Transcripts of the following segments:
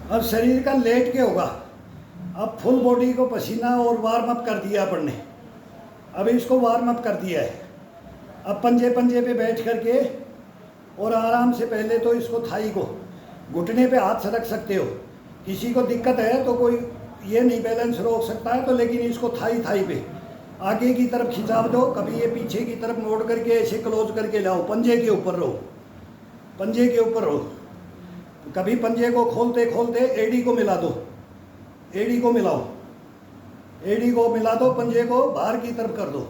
अब शरीर का लेट के होगा। अब फुल बॉडी को पसीना और वार्म अप कर दिया अपन ने। अब इसको वार्म अप कर दिया है। अब पंजे पंजे पे बैठ करके और आराम से पहले तो इसको थाई को घुटने पे हाथ रख सकते हो। किसी को दिक्कत है तो कोई ये नहीं बैलेंस रोक सकता है तो, लेकिन इसको थाई पे आगे की तरफ खिंचाव दो, कभी ये पीछे की तरफ मोड़ करके ऐसे क्लोज करके लाओ, पंजे के ऊपर रहो, पंजे के ऊपर रहो। कभी पंजे को खोलते खोलते एड़ी को मिला दो, एड़ी को मिलाओ, एड़ी को मिला दो, पंजे को बाहर की तरफ कर दो।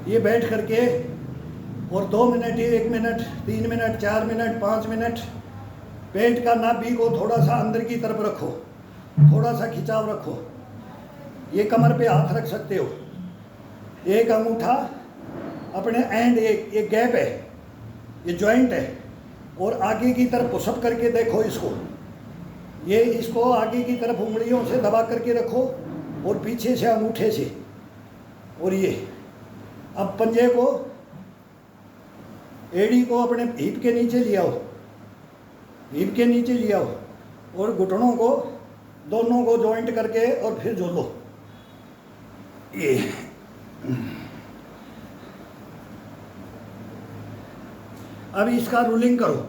ये बैठ करके और 2 minute, 1 minute, 3 minute, 4 minute, 5 minute पेट का नाभि को थोड़ा सा अंदर की तरफ रखो, थोड़ा सा खिंचाव रखो। ये कमर पे हाथ रख सकते हो। एक अंगूठा अपने एंड, एक गैप है, ये जॉइंट है, और आगे की तरफ पुशअप करके देखो इसको। ये इसको आगे की तरफ उंगलियों से दबा करके रखो और पीछे से अंगूठे से। और ये अब पंजे को, एड़ी को अपने हिप के नीचे ले आओ, हिप के नीचे ले आओ, और घुटनों को दोनों को जॉइंट करके और फिर जोड़ो। ये अब इसका रूलिंग करो।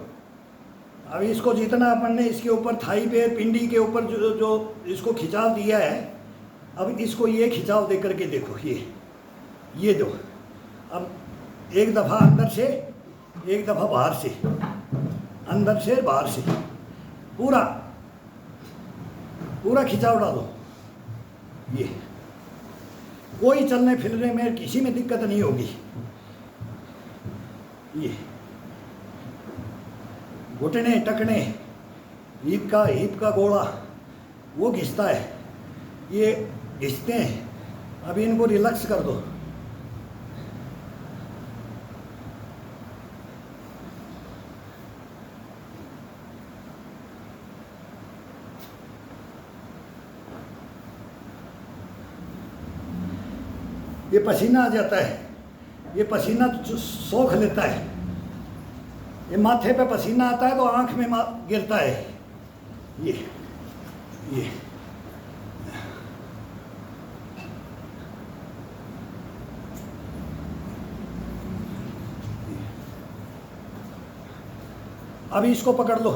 अब इसको जितना अपन ने इसके ऊपर थाई पे, पिंडी के ऊपर जो इसको खिंचाव दिया है, अब इसको ये खिंचाव दे करके देखो। ये दो। अब एक दफ़ा अंदर से, एक दफ़ा बाहर से, अंदर से बाहर से, पूरा पूरा खिंचाव डालो। ये कोई चलने फिरने में किसी में दिक्कत नहीं होगी। ये घुटने टकने, हिप का गोला वो घिसता है, ये घिसते हैं। अब इनको रिलैक्स कर दो। ये पसीना आ जाता है, ये पसीना सोख लेता है। ये माथे पे पसीना आता है तो आंख में गिरता है। ये अब इसको पकड़ लो,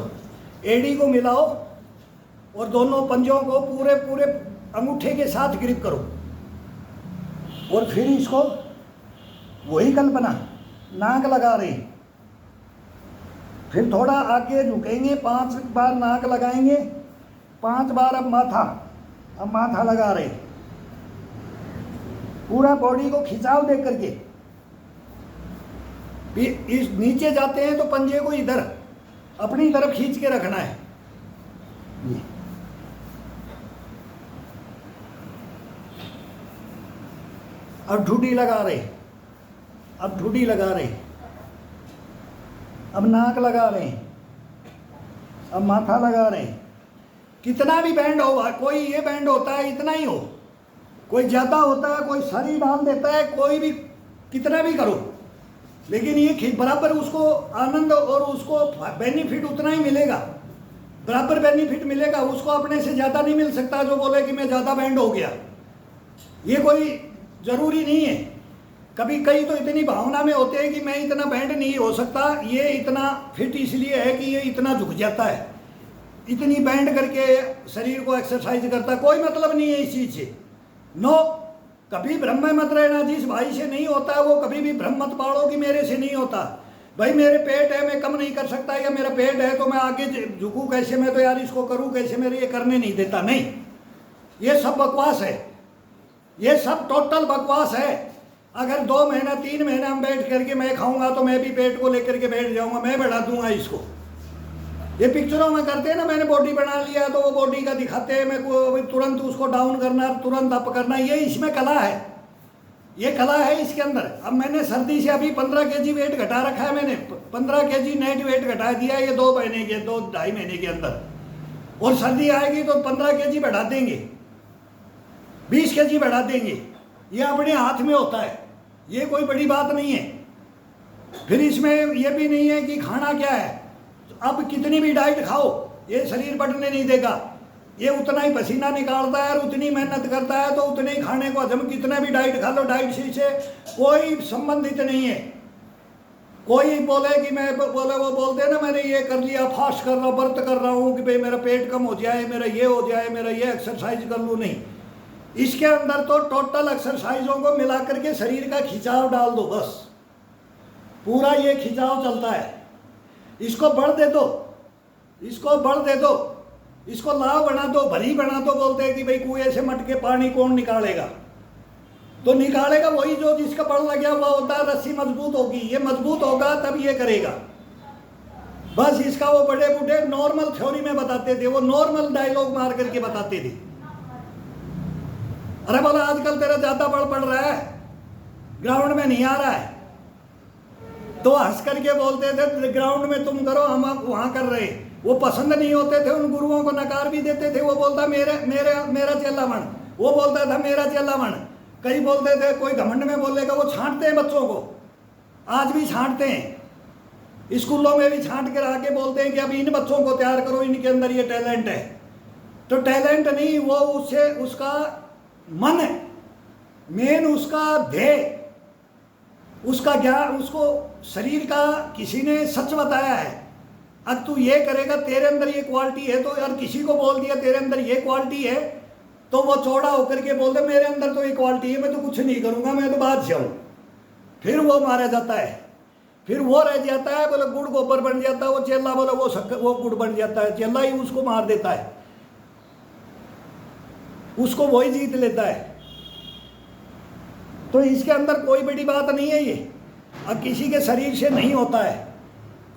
एड़ी को मिलाओ और दोनों पंजों को पूरे पूरे अंगूठे के साथ ग्रिप करो। और फिर इसको वही कल्पना, नाक लगा रहे, फिर थोड़ा आगे झुकेंगे, 5 बार नाक लगाएंगे, 5 बार अब माथा लगा रहे, पूरा बॉडी को खिंचाव दे करके। इस नीचे जाते हैं तो पंजे को इधर अपनी तरफ खींच के रखना है। अब ठुडी लगा रहे, अब ठुडी लगा रहे, अब नाक लगा रहे, अब माथा लगा रहे। कितना भी बैंड होगा, कोई ये बैंड होता है इतना ही हो, कोई ज़्यादा होता है, कोई सारी डाल देता है, कोई भी कितना भी करो, लेकिन ये बराबर उसको आनंद और उसको बेनिफिट उतना ही मिलेगा, बराबर बेनिफिट मिलेगा। उसको अपने से ज़्यादा नहीं मिल सकता जो बोले कि मैं ज़्यादा बैंड हो गया। ये कोई ज़रूरी नहीं है। कई तो इतनी भावना में होते हैं कि मैं इतना बैंड नहीं हो सकता, ये इतना फिट इसलिए है कि ये इतना झुक जाता है, इतनी बैंड करके शरीर को एक्सरसाइज करता। कोई मतलब नहीं है इस चीज़ से। नो, कभी भ्रम में मत रहना। जिस भाई से नहीं होता है वो कभी भी भ्रम मत पाड़ो कि मेरे से नहीं होता। भाई मेरे पेट है, मैं कम नहीं कर सकता, या मेरा पेट है तो मैं आगे झुकूँ कैसे, मैं तो यार इसको करूँ कैसे, मेरे ये करने नहीं देता। नहीं, ये सब बकवास है, ये सब टोटल बकवास है। अगर 2 महीना 3 महीना हम बैठ करके मैं खाऊंगा तो मैं भी पेट को लेकर के बैठ जाऊंगा, मैं बढ़ा दूंगा इसको। ये पिक्चरों में करते हैं ना, मैंने बॉडी बना लिया तो वो बॉडी का दिखाते हैं, मैं को तुरंत उसको डाउन करना, तुरंत अप करना। ये इसमें कला है, ये कला है इसके अंदर। अब मैंने सर्दी से अभी 15 kg वेट घटा रखा है, मैंने 15 kg नेट वेट घटा दिया ये 2-2.5 महीने के अंदर। और सर्दी आएगी तो 15 kg बढ़ा देंगे, 20 kg बढ़ा देंगे। ये अपने हाथ में होता है, ये कोई बड़ी बात नहीं है। फिर इसमें ये भी नहीं है कि खाना क्या है, अब कितनी भी डाइट खाओ ये शरीर बढ़ने नहीं देगा। ये उतना ही पसीना निकालता है और उतनी मेहनत करता है, तो उतने ही खाने को हजम, कितना भी डाइट खा लो, डाइट से कोई संबंधित नहीं है। कोई बोले कि मैं बोले, वो बोलते हैं ना मैंने ये कर लिया, फास्ट कर रहा हूँ, व्रत कर रहा हूँ कि भाई मेरा पेट कम हो जाए, मेरा ये हो जाए, मेरा ये एक्सरसाइज कर लूँ, नहीं। इसके अंदर तो टोटल एक्सरसाइजों को मिला करके शरीर का खिंचाव डाल दो, बस पूरा ये खिंचाव चलता है। इसको बढ़ दे दो, इसको बढ़ दे दो, इसको लाभ बना दो, भरी बना दो। बोलते हैं कि भाई कुएं से मटके पानी कौन निकालेगा, तो निकालेगा वही जो जिसका बड़ लगा हुआ होता है। रस्सी मजबूत होगी, ये मजबूत होगा तब ये करेगा। बस इसका वो बड़े बूढ़े नॉर्मल थ्योरी में बताते थे, वो नॉर्मल डायलॉग मार करके बताते थे। अरे बोला आजकल तेरा ज्यादा बड़ पड़ रहा है, ग्राउंड में नहीं आ रहा है, तो हंस करके बोलते थे ग्राउंड में तुम करो, हम वहां कर रहे। वो पसंद नहीं होते थे, उन गुरुओं को नकार भी देते थे। वो बोलता मेरा चेला बन, वो बोलता था मेरा चेला बन। कई बोलते थे, कोई घमंड में बोलेगा, वो छांटते हैं बच्चों को, आज भी छांटते हैं, स्कूलों में भी छांट कर आके बोलते हैं कि अब इन बच्चों को तैयार करो, इनके अंदर ये टैलेंट है। तो टैलेंट नहीं, वो उससे उसका मन है मेन, उसका ध्येय, उसका ज्ञान, उसको शरीर का किसी ने सच बताया है। अब तू ये करेगा, तेरे अंदर ये क्वालिटी है, तो यार किसी को बोल दिया तेरे अंदर ये क्वालिटी है, तो वो चौड़ा होकर के बोलते मेरे अंदर तो ये क्वालिटी है, मैं तो कुछ नहीं करूंगा, मैं तो बादशाह हूं। फिर वो मारा जाता है, फिर वो रह जाता है, बोले गुड़ गोबर बन जाता है वो चेला, बोले वो गुड़ बन जाता है, चेला ही उसको मार देता है, उसको वही जीत लेता है। तो इसके अंदर कोई बड़ी बात नहीं है ये। अब किसी के शरीर से नहीं होता है,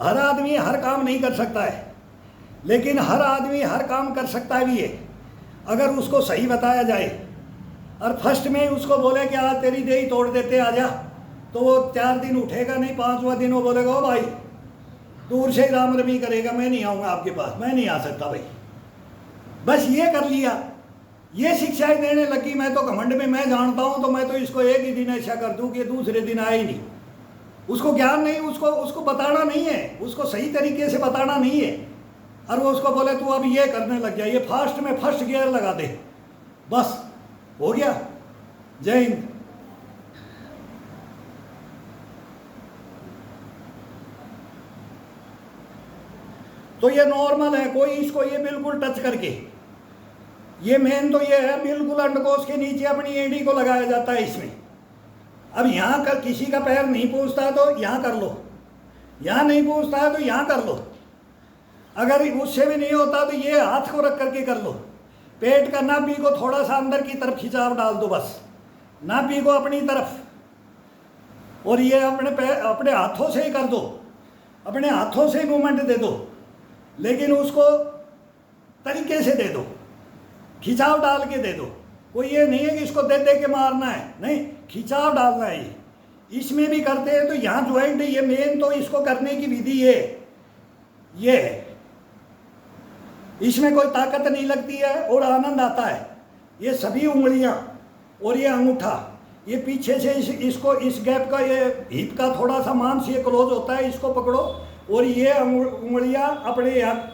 हर आदमी हर काम नहीं कर सकता है, लेकिन हर आदमी हर काम कर सकता भी है अगर उसको सही बताया जाए। और फर्स्ट में उसको बोले कि आज तेरी देही तोड़ देते आ जा, तो वो 4 दिन उठेगा नहीं, 5वां दिन वो बोलेगा ओ भाई दूर से ही राम रमी करेगा, मैं नहीं आऊँगा आपके पास, मैं नहीं आ सकता भाई। बस ये कर लिया, ये शिक्षाएं देने लगी। मैं तो घमंड में मैं जानता हूँ, तो मैं तो इसको एक ही दिन ऐसा कर दूँ कि दूसरे दिन आए ही नहीं। उसको ज्ञान नहीं, उसको बताना नहीं है, उसको सही तरीके से बताना नहीं है। और वो उसको बोले तू अब ये करने लग जाए, ये फास्ट में फर्स्ट गियर लगा दे, बस हो गया। जय हिंद। तो ये नॉर्मल है, कोई इसको ये बिल्कुल टच करके, ये मेन तो ये है, बिल्कुल अंडकोश के नीचे अपनी एड़ी को लगाया जाता है इसमें। अब यहाँ कर किसी का पैर नहीं पहुँचता तो यहाँ कर लो, यहाँ नहीं पहुँचता है तो यहाँ कर लो, अगर उससे भी नहीं होता तो ये हाथ को रख करके कर लो। पेट का नाभि को थोड़ा सा अंदर की तरफ खिंचाव डाल दो, बस नाभि को अपनी तरफ, और ये अपने हाथों से ही कर दो, अपने हाथों से ही मूवमेंट दे दो, लेकिन उसको तरीके से दे दो, खिंचाव डाल के दे दो। कोई ये नहीं है कि इसको दे दे के मारना है, नहीं, खिंचाव डालना है। इसमें भी करते हैं तो यहाँ ज्वाइंट, ये मेन तो इसको करने की विधि ये है, इसमें कोई ताकत नहीं लगती है और आनंद आता है। ये सभी उंगलियां और ये अंगूठा, ये पीछे से इसको इस गैप का, ये हिप का थोड़ा सा मांस ये क्लोज होता है, इसको पकड़ो, और ये उंगलियां अपने यहाँ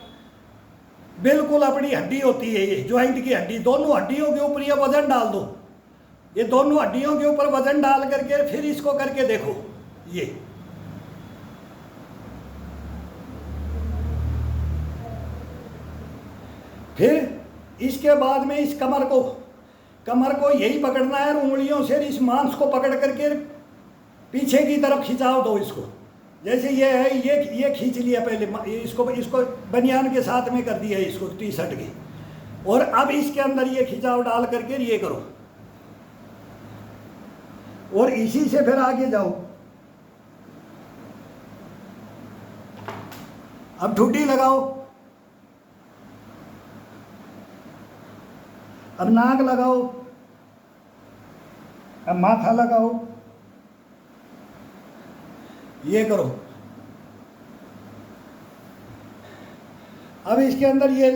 बिल्कुल अपनी हड्डी होती है, ये ज्वाइंट की हड्डी, दोनों हड्डियों के ऊपर ये वजन डाल दो, ये दोनों हड्डियों के ऊपर वजन डाल करके फिर इसको करके देखो। ये फिर इसके बाद में इस कमर को यही पकड़ना है, और उंगलियों से इस मांस को पकड़ करके पीछे की तरफ खिंचाव दो इसको। जैसे ये है, ये खींच लिया पहले, इसको बनियान के साथ में कर दिया इसको, टी शर्ट के, और अब इसके अंदर ये खिंचाव डाल करके ये करो, और इसी से फिर आगे जाओ। अब ठुड्डी लगाओ, अब नाक लगाओ, अब माथा लगाओ, ये करो। अब इसके अंदर ये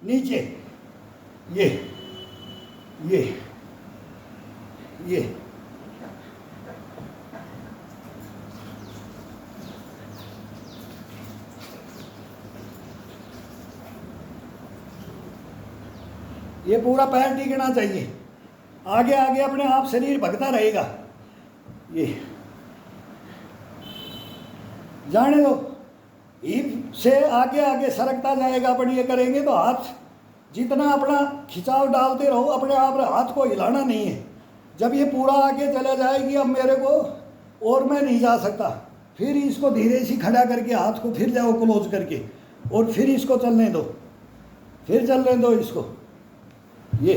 नीचे ये ये पूरा पैर टिकना चाहिए, आगे आगे अपने आप शरीर भगता रहेगा। ये जाने दो, हिप से आगे आगे सरकता जाएगा। अपन ये करेंगे तो हाथ जितना अपना खिंचाव डालते रहो, अपने आप हाथ को हिलाना नहीं है। जब ये पूरा आगे चला जाएगी, अब मेरे को और मैं नहीं जा सकता, फिर इसको धीरे से खड़ा करके हाथ को फिर जाओ क्लोज करके, और फिर इसको चलने दो, फिर चलने दो इसको। ये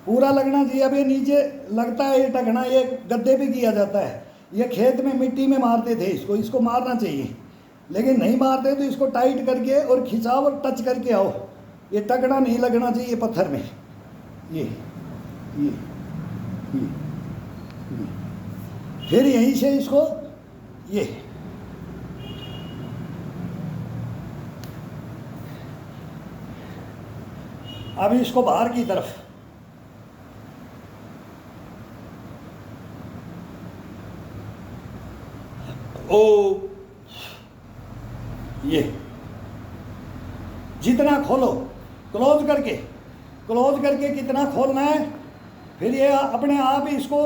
पूरा लगना चाहिए। अब ये नीचे लगता है ये टकना, ये गद्दे पे किया जाता है, ये खेत में मिट्टी में मारते थे इसको, इसको मारना चाहिए, लेकिन नहीं मारते तो इसको टाइट करके और खिंचाव और टच करके आओ। ये टकना नहीं लगना चाहिए पत्थर में। ये ये, ये। फिर यहीं से इसको ये अब इसको बाहर की तरफ, ओ ये जितना खोलो क्लोज करके कितना खोलना है, फिर ये अपने आप ही इसको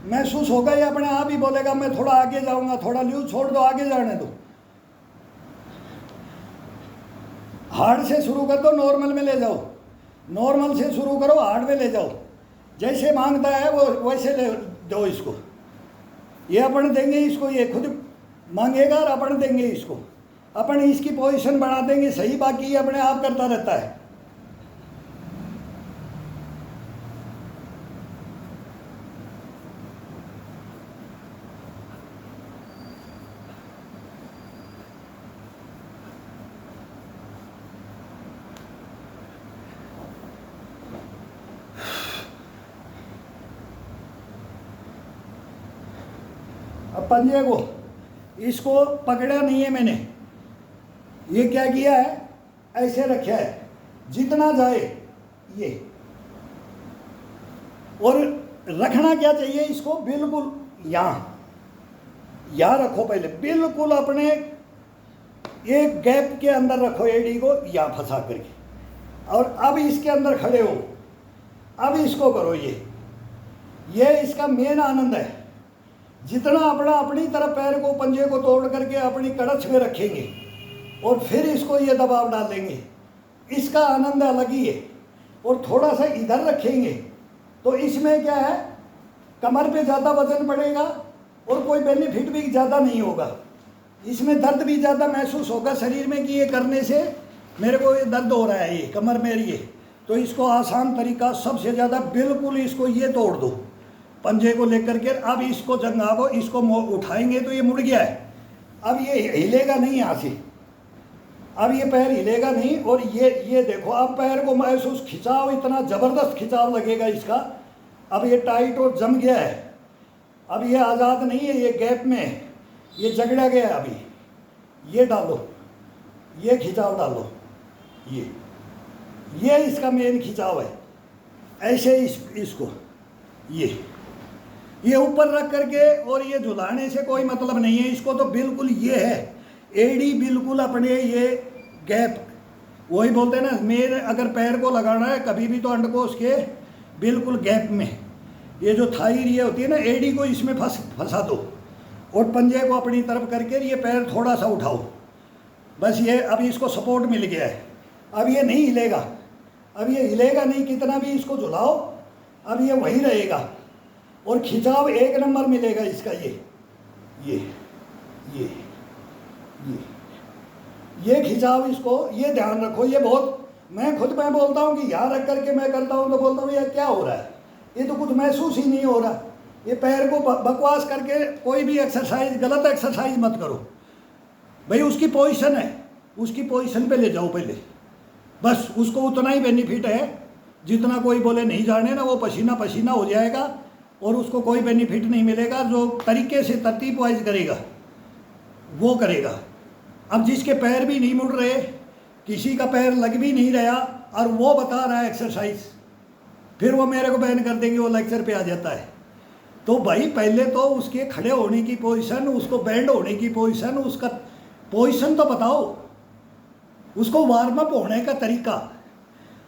महसूस होगा, ये अपने आप ही बोलेगा मैं थोड़ा आगे जाऊंगा, थोड़ा ल्यूज छोड़ दो, आगे जाने दो। हार्ड से शुरू कर दो, नॉर्मल में ले जाओ, नॉर्मल से शुरू करो, हार्ड में ले जाओ। जैसे मांगता है वो वैसे ले दो इसको। ये अपन देंगे इसको, ये खुद मांगेगा और अपन देंगे इसको। अपन इसकी पोजीशन बना देंगे सही, बाकी ये अपने आप करता रहता है। अब पंजे को इसको पकड़ा नहीं है मैंने, ये क्या किया है, ऐसे रखा है, जितना जाए ये। और रखना क्या चाहिए इसको, बिल्कुल यहाँ रखो पहले, बिल्कुल अपने एक गैप के अंदर रखो एडी को, यहाँ फंसा करके। और अब इसके अंदर खड़े हो, अब इसको करो। ये इसका मेन आनंद है। जितना अपनी तरफ पैर को, पंजे को तोड़ करके अपनी कड़छ में रखेंगे और फिर इसको ये दबाव डालेंगे, इसका आनंद अलग ही है। और थोड़ा सा इधर रखेंगे तो इसमें क्या है, कमर पे ज़्यादा वजन पड़ेगा और कोई बेनिफिट भी ज़्यादा नहीं होगा। इसमें दर्द भी ज़्यादा महसूस होगा शरीर में कि ये करने से मेरे को ये दर्द हो रहा है, ये कमर मेरी है। तो इसको आसान तरीका सबसे ज़्यादा, बिल्कुल इसको ये तोड़ दो पंजे को लेकर के। अब इसको जंगा को इसको उठाएंगे तो ये मुड़ गया है, अब ये हिलेगा नहीं यहाँ से, अब ये पैर हिलेगा नहीं। और ये देखो, अब पैर को महसूस, खिंचाव इतना ज़बरदस्त खिंचाव लगेगा इसका। अब ये टाइट और जम गया है, अब ये आज़ाद नहीं है, ये गैप में है, ये जगड़ा गया है। अभी ये डालो, ये खिंचाव डालो, ये इसका मेन खिंचाव है। ऐसे इसको ये ऊपर रख करके, और ये झुलाने से कोई मतलब नहीं है इसको। तो बिल्कुल ये है एडी, बिल्कुल अपने ये गैप, वही बोलते हैं ना, मेरे अगर पैर को लगाना है कभी भी तो अंडकोश के बिल्कुल गैप में, ये जो थाई ये होती है ना, एडी को इसमें फंसा दो और पंजे को अपनी तरफ करके ये पैर थोड़ा सा उठाओ, बस ये। अब इसको सपोर्ट मिल गया है, अब ये नहीं हिलेगा, अब ये हिलेगा नहीं, कितना भी इसको झुलाओ अब ये वही रहेगा। और खिंचाव एक नंबर मिलेगा इसका। ये खिंचाव, इसको ये ध्यान रखो। ये बहुत, मैं बोलता हूँ कि यहाँ रख करके मैं करता हूँ तो बोलता हूँ यार क्या हो रहा है, ये तो कुछ महसूस ही नहीं हो रहा। ये पैर को बकवास करके कोई भी एक्सरसाइज, गलत एक्सरसाइज मत करो भाई। उसकी पोजीशन है, उसकी पोजीशन पे ले जाओ पहले, बस। उसको उतना ही बेनिफिट है जितना कोई बोले नहीं जाने ना, वो पसीना पसीना हो जाएगा और उसको कोई बेनिफिट नहीं मिलेगा। जो तरीके से तरतीब वाइज करेगा वो करेगा। अब जिसके पैर भी नहीं मुड़ रहे, किसी का पैर लग भी नहीं रहा, और वो बता रहा है एक्सरसाइज, फिर वो मेरे को बैन कर देंगे, वो लेक्चर पे आ जाता है। तो भाई पहले तो उसके खड़े होने की पोजीशन, उसको बैंड होने की पोजीशन, उसका पोजीशन तो बताओ, उसको वार्म अप होने का तरीका।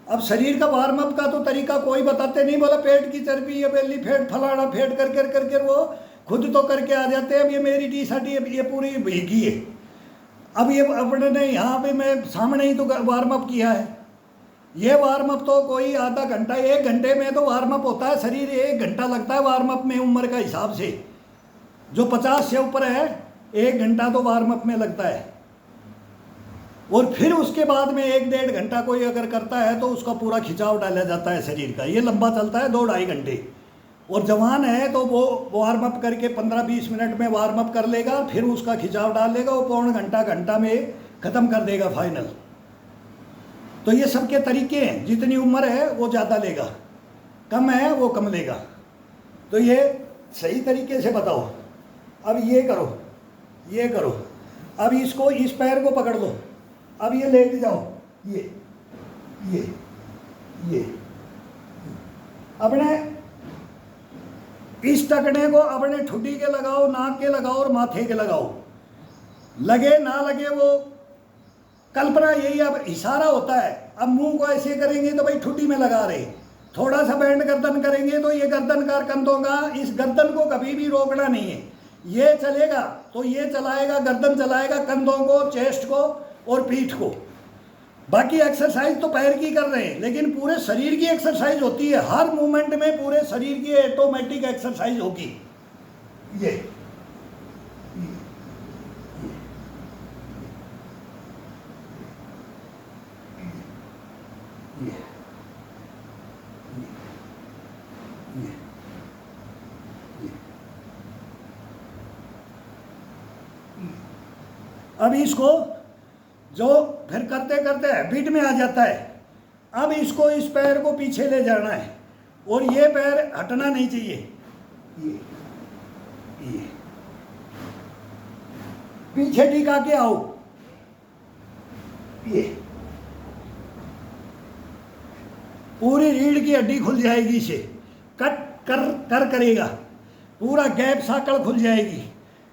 अब शरीर का वार्म अप का तो तरीका कोई बताते नहीं, बोला पेट की चर्बी, ये बेली फेट, फलाना फेट करके वो खुद तो करके आ जाते हैं। अब ये मेरी टी शर्ट ये पूरी भीगी है। अब ये अपने ने यहाँ पे मैं सामने ही तो वार्म अप किया है। ये वार्म अप तो कोई आधा घंटा 1 घंटे में तो वार्म अप होता है। शरीर 1 घंटा लगता है वार्म अप में उम्र का हिसाब से। जो 50 से ऊपर है 1 घंटा तो वार्म अप में लगता है। और फिर उसके बाद में 1-1.5 घंटा कोई अगर करता है तो उसका पूरा खिंचाव डाला जाता है शरीर का। ये लंबा चलता है 2-2.5 घंटे। और जवान है तो वो वार्म अप करके 15-20 मिनट में वार्म अप कर लेगा, फिर उसका खिंचाव डाल लेगा, वो पौन घंटा में ख़त्म कर देगा फाइनल। तो ये सबके तरीके हैं। जितनी उम्र है वो ज़्यादा लेगा, कम है वो कम लेगा। तो ये सही तरीके से बताओ। अब ये करो, ये करो। अब इसको, इस पैर को पकड़ लो। अब ये लेट जाओ, ये अपने इस टकने को अपने ठुड्डी के लगाओ, नाक के लगाओ और माथे के लगाओ। लगे ना लगे वो कल्पना, यही अब इशारा होता है। अब मुंह को ऐसे करेंगे तो भाई ठुड्डी में लगा रहे, थोड़ा सा बैंड गर्दन करेंगे तो ये गर्दन का कंधों का, इस गर्दन को कभी भी रोकना नहीं है। ये चलेगा तो ये चलाएगा, गर्दन चलाएगा, कंधों को, चेस्ट को और पीठ को। बाकी एक्सरसाइज तो पैर की कर रहे हैं, लेकिन पूरे शरीर की एक्सरसाइज होती है। हर मूवमेंट में पूरे शरीर की ऑटोमेटिक एक्सरसाइज होगी। ये अब इसको जो फिर करते करते हैबिट में आ जाता है। अब इसको, इस पैर को पीछे ले जाना है और ये पैर हटना नहीं चाहिए। ये पीछे टिका के आओ। ये पूरी रीढ़ की हड्डी खुल जाएगी, इसे कट कर करेगा, पूरा गैप साकड़ खुल जाएगी।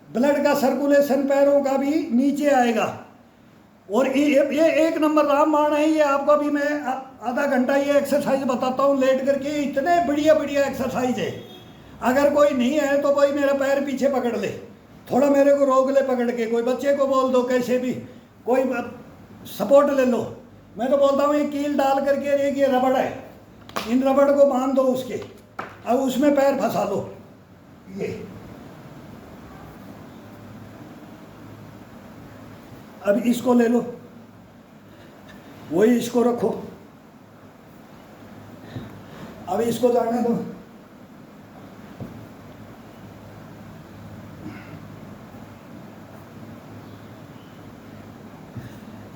ब्लड का सर्कुलेशन पैरों का भी नीचे आएगा। और ये 1 नंबर रामबाण है। ये आपको भी मैं आधा घंटा ये एक्सरसाइज बताता हूँ लेट करके। इतने बढ़िया बढ़िया एक्सरसाइज है। अगर कोई नहीं है तो कोई मेरा पैर पीछे पकड़ ले, थोड़ा मेरे को रोक ले पकड़ के, कोई बच्चे को बोल दो, कैसे भी कोई सपोर्ट ले लो। मैं तो बोलता हूँ ये कील डाल करके, एक ये रबड़ है, इन रबड़ को बांध दो उसके, अब उसमें पैर फंसा लो। ये अब इसको ले लो, वही इसको रखो। अब इसको जाने दो।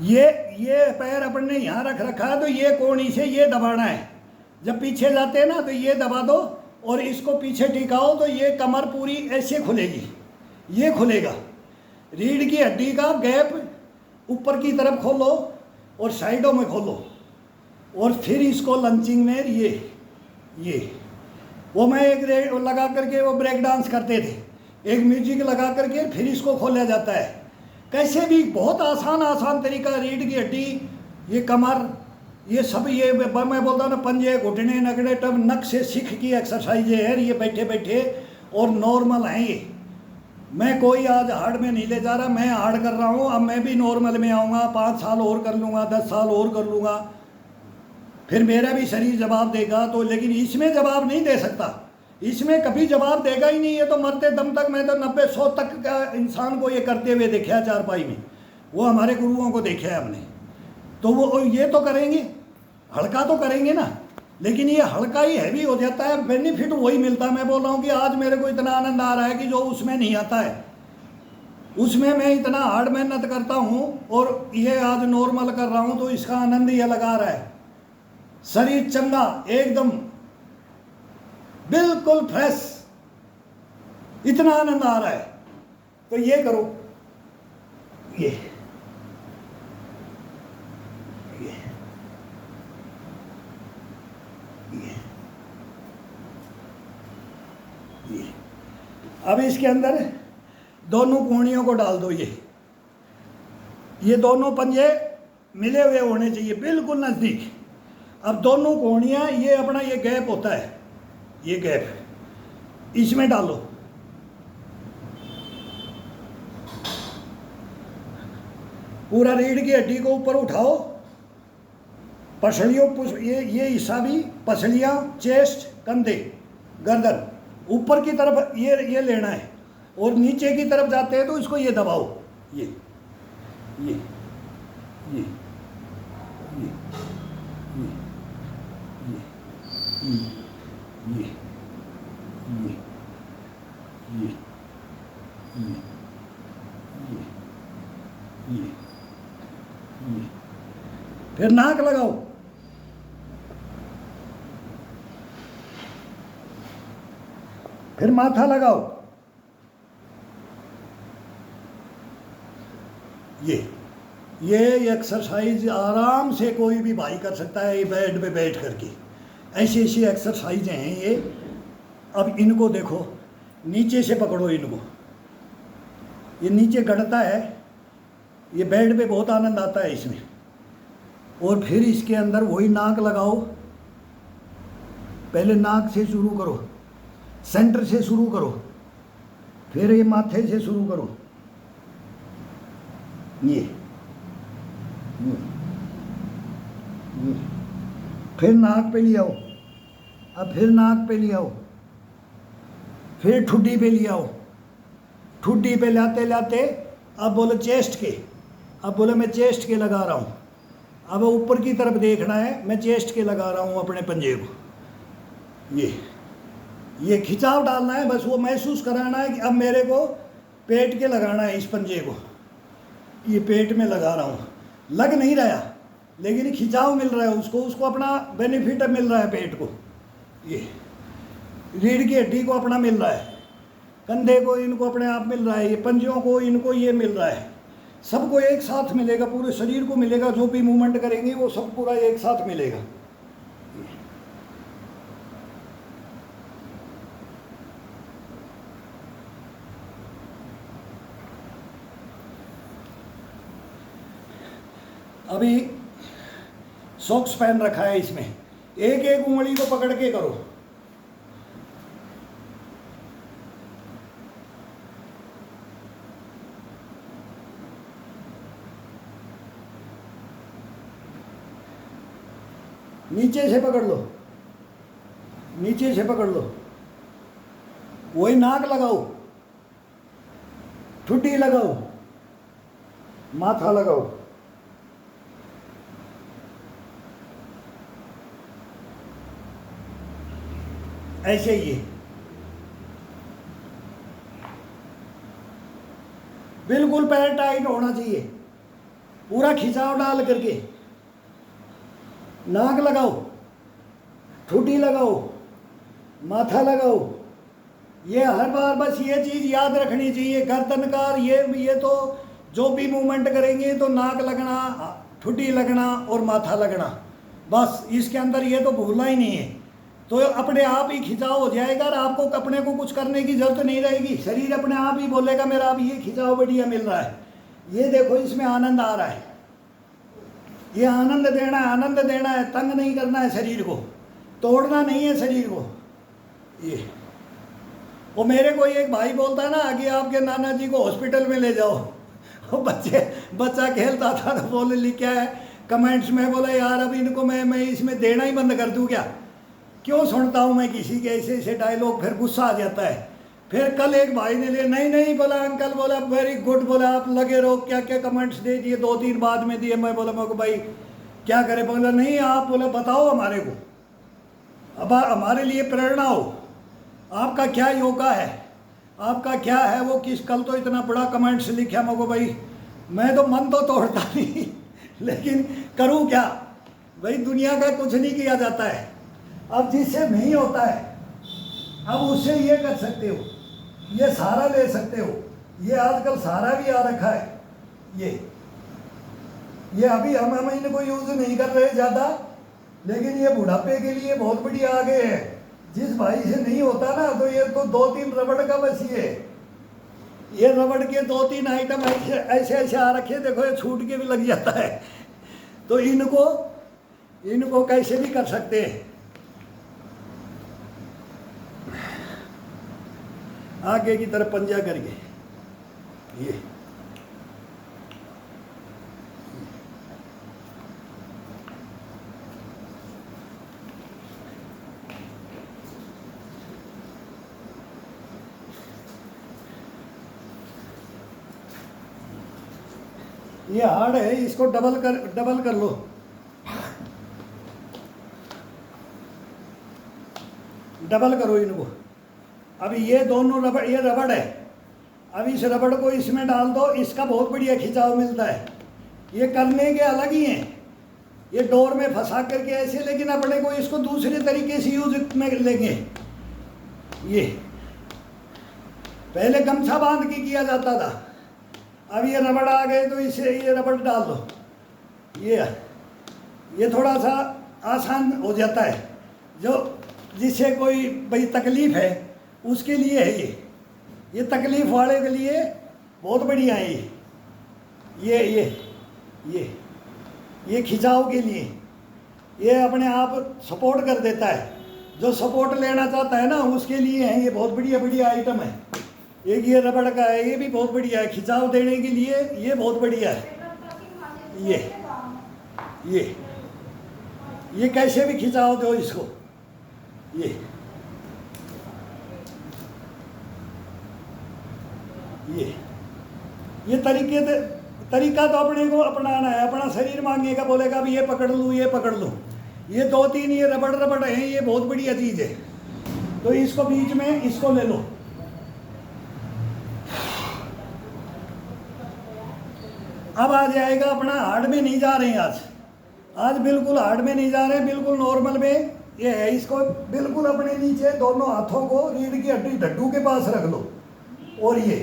ये पैर अपन ने यहाँ रख रखा है तो ये कोणी से ये दबाना है। जब पीछे जाते हैं ना तो ये दबा दो और इसको पीछे टिकाओ तो ये कमर पूरी ऐसे खुलेगी, ये खुलेगा। रीढ़ की हड्डी का गैप ऊपर की तरफ खोलो और साइडों में खोलो। और फिर इसको लंचिंग में ये वो मैं एक लगा करके वो ब्रेक डांस करते थे, एक म्यूजिक लगा करके फिर इसको खोला जाता है। कैसे भी बहुत आसान तरीका। रीढ़ की हड्डी, ये कमर, ये सब, ये मैं बोलता हूँ ना, पंजे, घुटने, नगड़े, टब, नक से सीख की एक्सरसाइजें हैं ये बैठे बैठे और नॉर्मल हैं ये। मैं कोई आज हार्ड में नहीं ले जा रहा, मैं हार्ड कर रहा हूँ। अब मैं भी नॉर्मल में आऊँगा, 5 साल और कर लूँगा, 10 साल और कर लूँगा, फिर मेरा भी शरीर जवाब देगा। तो लेकिन इसमें जवाब नहीं दे सकता, इसमें कभी जवाब देगा ही नहीं। ये तो मरते दम तक, मैं तो 90-100 तक का इंसान को ये करते हुए देखा है चारपाई में, वो हमारे गुरुओं को देखा है हमने। तो वो ये तो करेंगे, हल्का तो करेंगे ना, लेकिन ये हल्का ही हैवी हो जाता है, बेनिफिट वही मिलता है। मैं बोल रहा हूँ कि आज मेरे को इतना आनंद आ रहा है कि जो उसमें नहीं आता है। उसमें मैं इतना हार्ड मेहनत करता हूँ और ये आज नॉर्मल कर रहा हूँ तो इसका आनंद ये लगा रहा है। शरीर चंगा, एकदम बिल्कुल फ्रेश, इतना आनंद आ रहा है। तो ये करो, ये अब इसके अंदर दोनों कोहनियों को डाल दो। ये दोनों पंजे मिले हुए होने चाहिए, बिल्कुल नज़दीक। अब दोनों कोहनियाँ, ये अपना ये गैप होता है, ये गैप इसमें डालो, पूरा रीढ़ की हड्डी को ऊपर उठाओ, पसलियों, ये हिस्सा भी, पसलियाँ, चेस्ट, कंधे, गर्दन ऊपर की तरफ ये लेना है, और नीचे की तरफ जाते हैं तो इसको ये दबाओ, ये ये ये ये ये ये ये ये ये ये, फिर नाक लगाओ, फिर माथा लगाओ, ये एक्सरसाइज आराम से कोई भी भाई कर सकता है, बेड पे बैठ करके। ऐसी ऐसी एक्सरसाइज हैं ये। अब इनको देखो, नीचे से पकड़ो इनको, ये नीचे गड़ता है, ये बेड पे बहुत आनंद आता है इसमें। और फिर इसके अंदर वही नाक लगाओ, पहले नाक से शुरू करो, सेंटर से शुरू करो, फिर ये माथे से शुरू करो, ये फिर नाक पे ले आओ, अब फिर नाक पे ले आओ, फिर ठुड्डी पे ले आओ, ठुड्डी पे लाते लाते अब बोलो चेस्ट के, अब बोलो मैं चेस्ट के लगा रहा हूँ, अब ऊपर की तरफ देखना है, मैं चेस्ट के लगा रहा हूँ अपने पंजे को, ये खिंचाव डालना है, बस वो महसूस कराना है कि अब मेरे को पेट के लगाना है, इस पंजे को ये पेट में लगा रहा हूँ, लग नहीं रहा लेकिन खिंचाव मिल रहा है, उसको अपना बेनिफिट मिल रहा है, पेट को, ये रीढ़ की हड्डी को अपना मिल रहा है, कंधे को इनको अपने आप मिल रहा है, ये पंजों को इनको ये मिल रहा है, सबको एक साथ मिलेगा, पूरे शरीर को मिलेगा, जो भी मूवमेंट करेंगे वो सब पूरा एक साथ मिलेगा। अभी सॉक्स पहन रखा है, इसमें एक एक उंगली को पकड़ के करो, नीचे से पकड़ लो, नीचे से पकड़ लो, वही नाक लगाओ, ठुड्डी लगाओ, माथा लगाओ, ऐसे ही बिल्कुल पैर टाइट होना चाहिए, पूरा खिंचाव डाल करके, नाक लगाओ, ठुड्डी लगाओ, माथा लगाओ, ये हर बार बस ये चीज़ याद रखनी चाहिए, गर्दन का ये तो जो भी मूवमेंट करेंगे तो नाक लगना, ठुड्डी लगना और माथा लगना, बस इसके अंदर ये तो भूलना ही नहीं है, तो अपने आप ही खिंचाव हो जाएगा और आपको अपने को कुछ करने की जरूरत नहीं रहेगी, शरीर अपने आप ही बोलेगा मेरा अब ये खिंचाव बढ़िया मिल रहा है, ये देखो इसमें आनंद आ रहा है, ये आनंद देना है, तंग नहीं करना है शरीर को, तोड़ना नहीं है शरीर को। ये वो मेरे को एक भाई बोलता है ना कि आपके नाना जी को हॉस्पिटल में ले जाओ, वो बच्चा खेलता था तो बोले लिखा है कमेंट्स में, बोला यार अब इनको मैं इसमें देना ही बंद कर दूँ क्या, क्यों सुनता हूँ मैं किसी के ऐसे ऐसे डायलॉग, फिर गुस्सा आ जाता है। फिर कल एक भाई ने लिया, नहीं बोला अंकल, बोला वेरी गुड, बोला आप लगे रहो, क्या क्या कमेंट्स दे दिए, 2-3 बाद में दिए, मैं बोला मेरे को भाई क्या करे, बोला नहीं आप बोला बताओ हमारे को, अब हमारे लिए प्रेरणा हो, आपका क्या योगा है, आपका क्या है वो, किस कल तो इतना बड़ा कमेंट्स लिखा मेरे को, भाई मैं तो मन तो तोड़ता नहीं लेकिन करूँ क्या भाई, दुनिया का कुछ नहीं किया जाता है, अब जिससे नहीं होता है अब उससे ये कर सकते हो, ये सहारा ले सकते हो, ये आजकल सहारा भी आ रखा है, ये अभी हम इनको यूज नहीं कर रहे ज़्यादा, लेकिन ये बुढ़ापे के लिए बहुत बढ़िया आ गए हैं। जिस भाई से नहीं होता ना तो ये तो 2-3 रबड़ का बस ये रबड़ के 2-3 आइटम ऐसे ऐसे आ रखे, देखो ये छूट के भी लग जाता है, तो इनको इनको कैसे भी कर सकते हैं। आगे की तरफ पंजा करके ये हार्ड है, इसको डबल कर लो। डबल करो इनको। अभी ये दोनों रबड़, ये रबड़ है, अब इस रबड़ को इसमें डाल दो, इसका बहुत बढ़िया खिंचाव मिलता है। ये करने के अलग ही हैं, ये डोर में फंसा करके ऐसे, लेकिन अपने को इसको दूसरे तरीके से यूज में लेंगे। ये पहले गमछा बांध के किया जाता था, अब ये रबड़ आ गए तो इसे ये रबड़ डाल दो। ये थोड़ा सा आसान हो जाता है, जो जिससे कोई भाई तकलीफ है उसके लिए है। ये तकलीफ वाले के लिए बहुत बढ़िया है। ये खिंचाव के लिए ये अपने आप सपोर्ट कर देता है। जो सपोर्ट लेना चाहता है ना उसके लिए है, ये बहुत बढ़िया आइटम है। एक ये रबड़ का है, ये भी बहुत बढ़िया है खिंचाव देने के लिए, ये बहुत बढ़िया है। ये कैसे भी खिंचाव दो इसको। ये तरीका तो अपने को अपनाना है। अपना शरीर मांगेगा, बोलेगा भी ये पकड़ लूँ, ये पकड़ लूँ। ये 2-3 ये रबड़ हैं, ये बहुत बढ़िया चीज़ है। तो इसको बीच में इसको ले लो। अब आ जाएगा अपना हार्ड में नहीं जा रहे हैं आज बिल्कुल हार्ड में नहीं जा रहे हैं, बिल्कुल नॉर्मल में ये है। इसको बिल्कुल अपने नीचे दोनों हाथों को रीढ़ की हड्डी ढड्डू के पास रख लो, और ये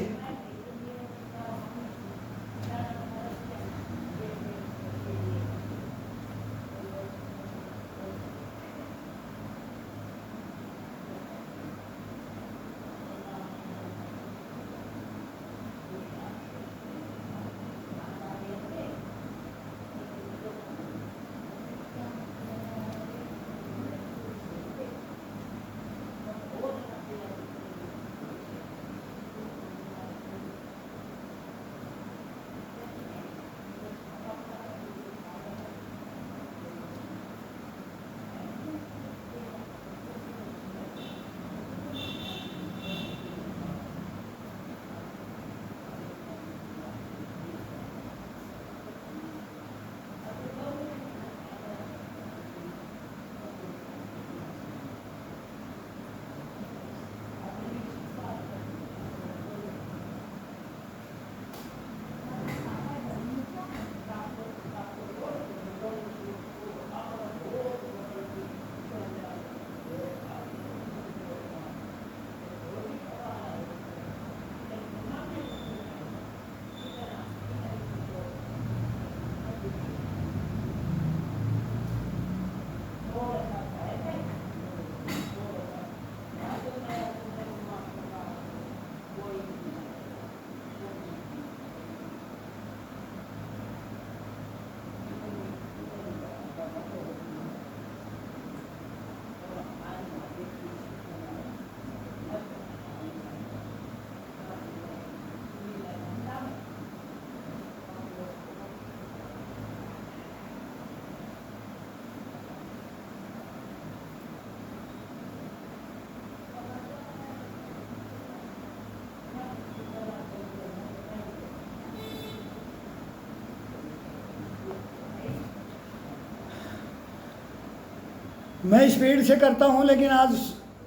मैं स्पीड से करता हूँ, लेकिन आज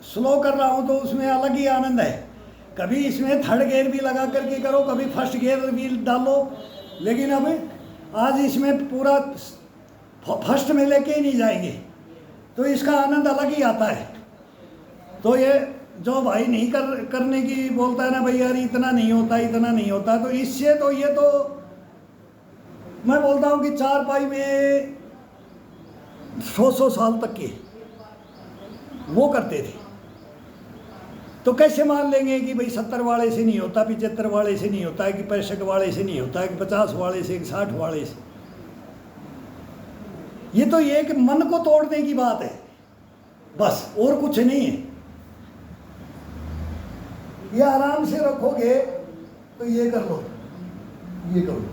स्लो कर रहा हूँ तो उसमें अलग ही आनंद है। कभी इसमें थर्ड गियर भी लगा करके करो, कभी फर्स्ट गियर भी डालो, लेकिन अब आज इसमें पूरा फर्स्ट में लेके ही नहीं जाएंगे, तो इसका आनंद अलग ही आता है। तो ये जो भाई नहीं करने की बोलता है ना भाई यार इतना नहीं होता, तो इससे तो ये तो मैं बोलता हूँ कि चारपाई में 100 साल तक के वो करते थे। तो कैसे मान लेंगे कि भाई 70 वाले से नहीं होता, 75 वाले से नहीं होता है, कि 65 वाले से नहीं होता है, कि 50 वाले से, कि 60 वाले से। ये तो ये कि मन को तोड़ने की बात है बस, और कुछ नहीं है। ये आराम से रखोगे तो ये कर लो, ये करो,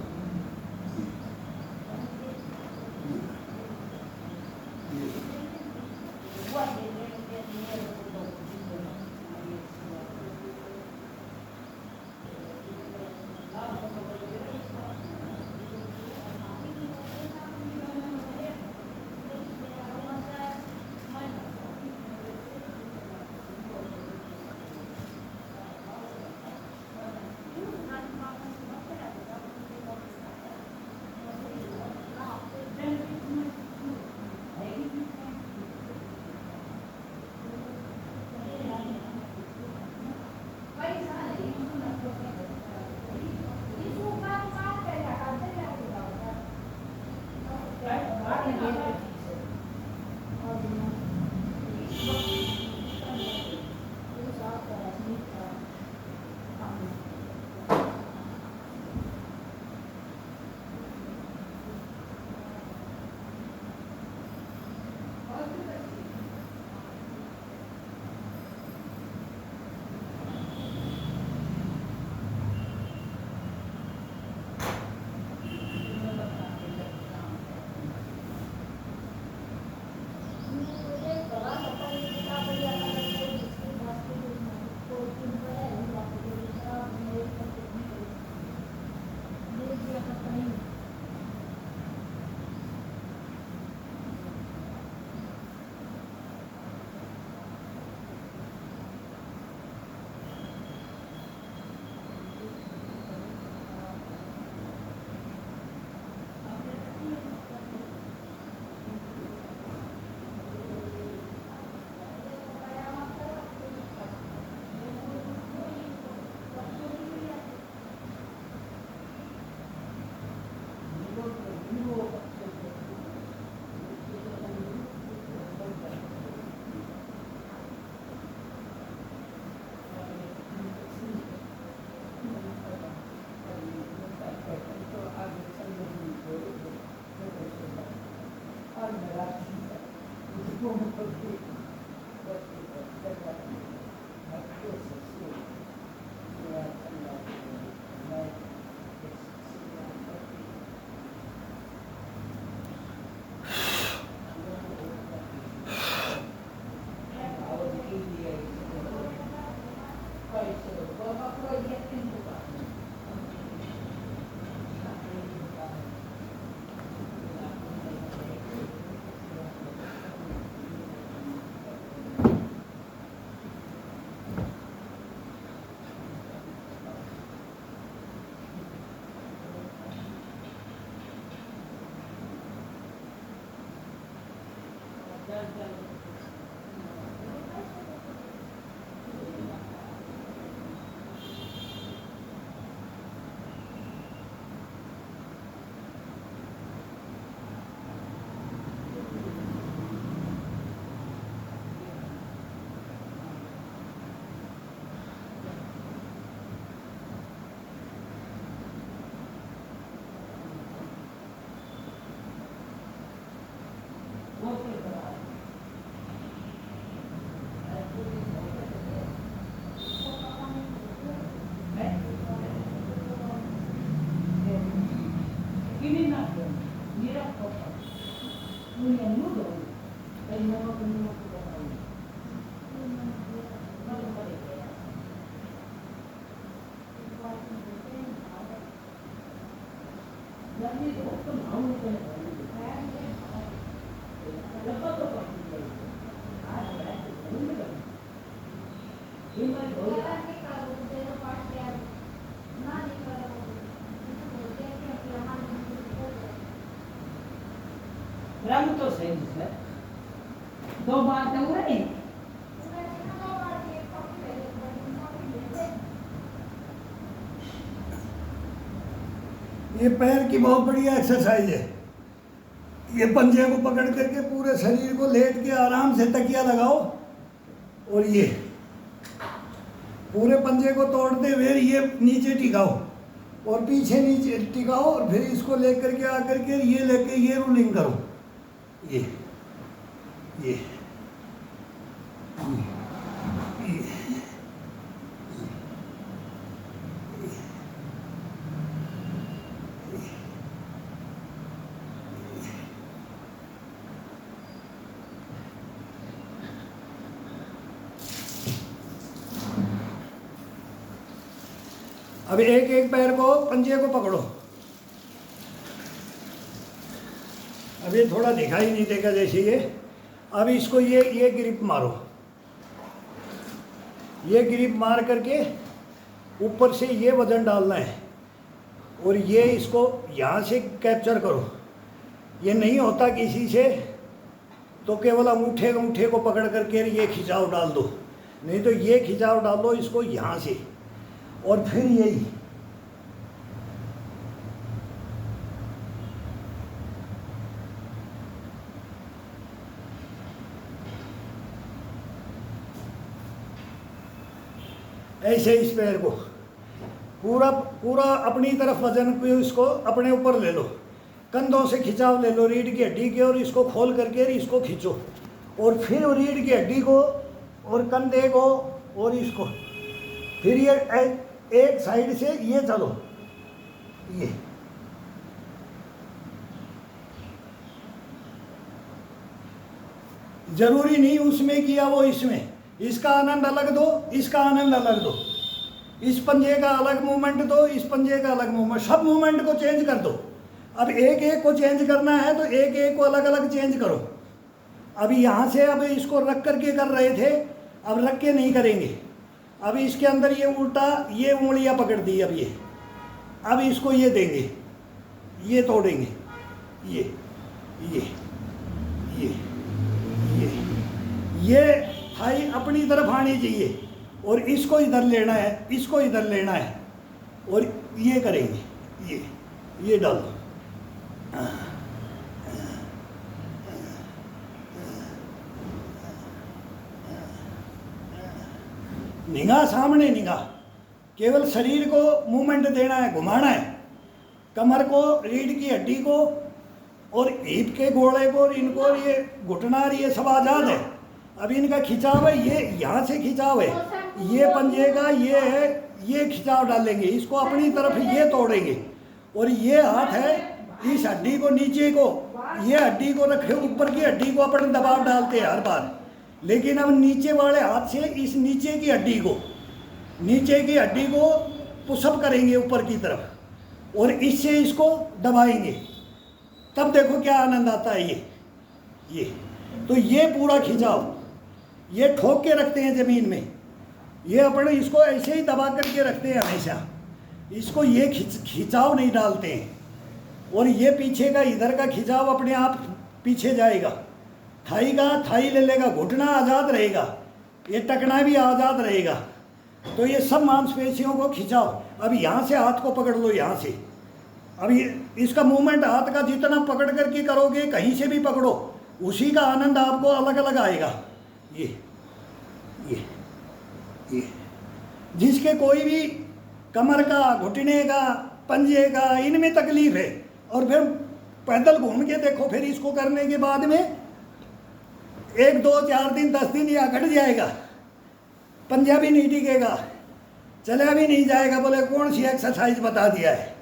रंग तो सही है, दो बार तो हुआ नहीं। ये पैर की बहुत बढ़िया एक्सरसाइज है। ये पंजे को पकड़ करके पूरे शरीर को लेट के आराम से तकिया लगाओ और ये पूरे पंजे को तोड़ते हुए ये नीचे टिकाओ और पीछे नीचे टिकाओ और फिर इसको लेकर के आकर के ये लेके ये रोलिंग करो। ये ये अब एक एक पैर को पंजे को पकड़ो। अब ये थोड़ा दिखाई नहीं देगा जैसे ये। अब इसको ये ग्रिप मारो, ये ग्रिप मार करके ऊपर से ये वजन डालना है और ये इसको यहाँ से कैप्चर करो। ये नहीं होता किसी से तो केवल अंगूठे को पकड़ करके ये खिंचाव डाल दो, नहीं तो ये खिंचाव डाल दो इसको यहाँ से और फिर यही। ऐसे इस पैर को पूरा पूरा अपनी तरफ वजन को इसको अपने ऊपर ले लो, कंधों से खिंचाव ले लो रीढ़ की हड्डी के और इसको खोल करके इसको खींचो और फिर रीढ़ की हड्डी को और कंधे को और इसको फिर ये एक साइड से ये चलो, ये जरूरी नहीं उसमें किया वो इसमें। इसका आनंद अलग दो, इसका आनंद अलग दो, इस पंजे का अलग मूवमेंट दो, इस पंजे का अलग मूवमेंट, सब मूवमेंट को चेंज कर दो। अब एक एक को चेंज करना है तो एक एक को अलग अलग चेंज करो। अब यहाँ से अब इसको रख करके कर रहे थे, अब रख के नहीं करेंगे। अब इसके अंदर ये उल्टा ये उंगलियां पकड़ दी। अब ये अब इसको ये देंगे, ये तोड़ेंगे, ये ये ये ये ये थाई अपनी तरफ आनी चाहिए और इसको इधर लेना है, इसको इधर लेना है और ये करेंगे, ये डालो। निगाह सामने, निगाह केवल शरीर को मूवमेंट देना है, घुमाना है, कमर को, रीढ़ की हड्डी को और हिप के गोड़े को और इनको, और ये घुटना और ये सब आज़ाद है। अब इनका खिंचाव है, ये यहाँ से खिंचाव है, ये पंजे का ये है, ये खिंचाव डालेंगे, इसको अपनी तरफ ये तोड़ेंगे और ये हाथ है इस हड्डी को नीचे को, ये हड्डी को रखे, ऊपर की हड्डी को अपन दबाव डालते हैं हर बार, लेकिन अब नीचे वाले हाथ से इस नीचे की हड्डी को पुशअप करेंगे ऊपर की तरफ और इससे इसको दबाएंगे। तब देखो क्या आनंद आता है। ये तो ये पूरा खिंचाव ये ठोक के रखते हैं ज़मीन में, ये अपने इसको ऐसे ही दबा करके रखते हैं हमेशा, इसको ये खिंचाव नहीं डालते हैं और ये पीछे का इधर का खिंचाव अपने आप पीछे जाएगा। थाई ले लेगा, घुटना आज़ाद रहेगा, ये टकना भी आज़ाद रहेगा। तो ये सब मांसपेशियों को खिंचाओ। अब यहाँ से हाथ को पकड़ लो, यहाँ से अब ये इसका मूवमेंट हाथ का जितना पकड़ करके करोगे, कहीं से भी पकड़ो, उसी का आनंद आपको अलग अलग आएगा। ये जिसके कोई भी कमर का, घुटने का, पंजे का, इनमें तकलीफ है और फिर पैदल घूम के देखो, फिर इसको करने के बाद में 1 2 4 दिन 10 दिन या घट जाएगा, पंजा भी नहीं टिकेगा, चला भी नहीं जाएगा। बोले कौन सी एक्सरसाइज बता दिया है,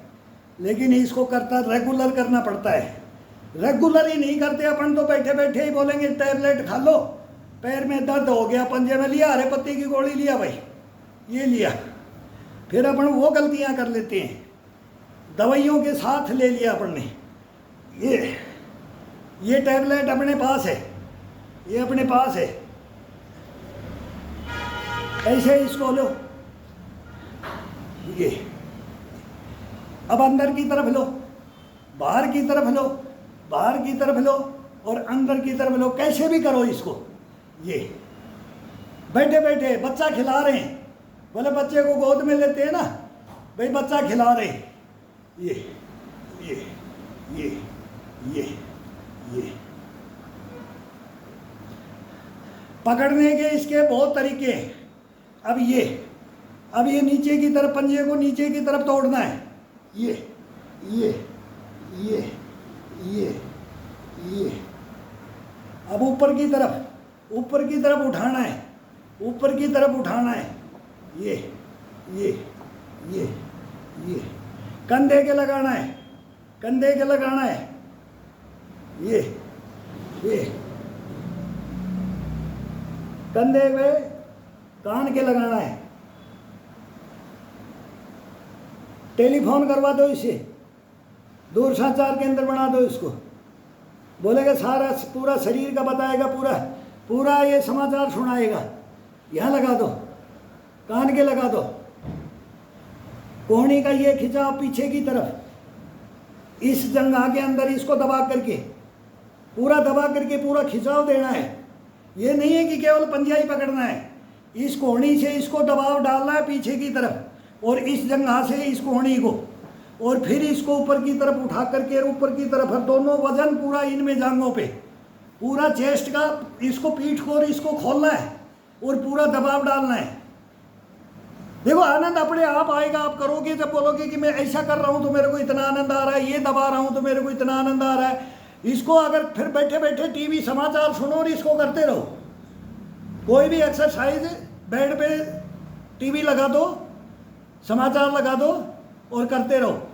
लेकिन इसको रेगुलर करना पड़ता है। रेगुलर ही नहीं करते अपन तो बैठे बैठे ही बोलेंगे टैबलेट खा लो, पैर में दर्द हो गया, पंजे में लिया, हरे पत्ती की गोली लिया भाई, ये लिया, फिर अपन वो गलतियां कर लेते हैं, दवाइयों के साथ ले लिया अपन ने। ये टैबलेट अपने पास है, ये अपने पास है, ऐसे इसको लो। ये अब अंदर की तरफ लो, बाहर की तरफ लो, बाहर की तरफ लो और अंदर की तरफ लो, कैसे भी करो इसको। ये बैठे बैठे बच्चा खिला रहे हैं, बोले बच्चे को गोद में लेते हैं ना भाई, बच्चा खिला रहे हैं। ये पकड़ने के इसके बहुत तरीके हैं। अब ये नीचे की तरफ, पंजे को नीचे की तरफ तोड़ना है। ये अब ऊपर की तरफ उठाना है, ऊपर की तरफ उठाना है। ये ये कंधे के लगाना है, कंधे के लगाना है। ये कंधे पे कान के लगाना है। टेलीफोन करवा दो इसे, दूरसंचार केंद्र बना दो इसको। बोलेगा सारा पूरा शरीर का बताएगा, पूरा ये समाचार सुनाएगा। यहाँ लगा दो, कान के लगा दो। कोहनी का ये खिंचाव पीछे की तरफ, इस जंघा के अंदर इसको दबा करके पूरा खिंचाव देना है। ये नहीं है कि केवल पंजा ही पकड़ना है, इस कोहनी से इसको दबाव डालना है पीछे की तरफ, और इस जंघा से इस कोहनी को, और फिर इसको ऊपर की तरफ उठा करके ऊपर की तरफ, दोनों वजन पूरा इनमें जांघों पे, पूरा चेस्ट का, इसको पीठ को और इसको खोलना है और पूरा दबाव डालना है। देखो आनंद अपने आप आएगा, आप करोगे। जब बोलोगे कि मैं ऐसा कर रहा हूँ तो मेरे को इतना आनंद आ रहा है, ये दबा रहा हूँ तो मेरे को इतना आनंद आ रहा है। इसको अगर फिर बैठे बैठे टीवी समाचार सुनो और इसको करते रहो। कोई भी एक्सरसाइज, बेड पे टीवी लगा दो, समाचार लगा दो और करते रहो।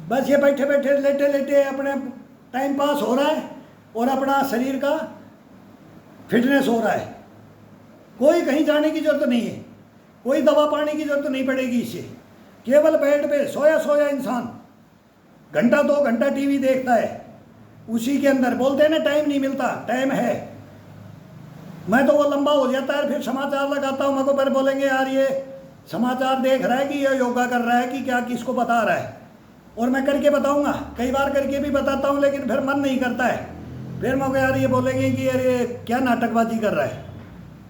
बस ये बैठे बैठे लेटे लेटे अपने टाइम पास हो रहा है और अपना शरीर का फिटनेस हो रहा है। कोई कहीं जाने की जरूरत नहीं है, कोई दवा पाने की जरूरत नहीं पड़ेगी इससे। केवल बेड पे सोया इंसान घंटा 2 घंटा टीवी देखता है, उसी के अंदर बोलते हैं ना टाइम नहीं मिलता, टाइम है। मैं तो वो लंबा हो जाता है, फिर समाचार लगाता हूँ। मेरे को फिर बोलेंगे यार ये समाचार देख रहा है कि ये योगा कर रहा है कि क्या, किसको बता रहा है। और मैं करके बताऊँगा, कई बार करके भी बताता हूँ, लेकिन फिर मन नहीं करता है। फिर मैं यार ये बोलेंगे कि अरे क्या नाटकबाजी कर रहा है।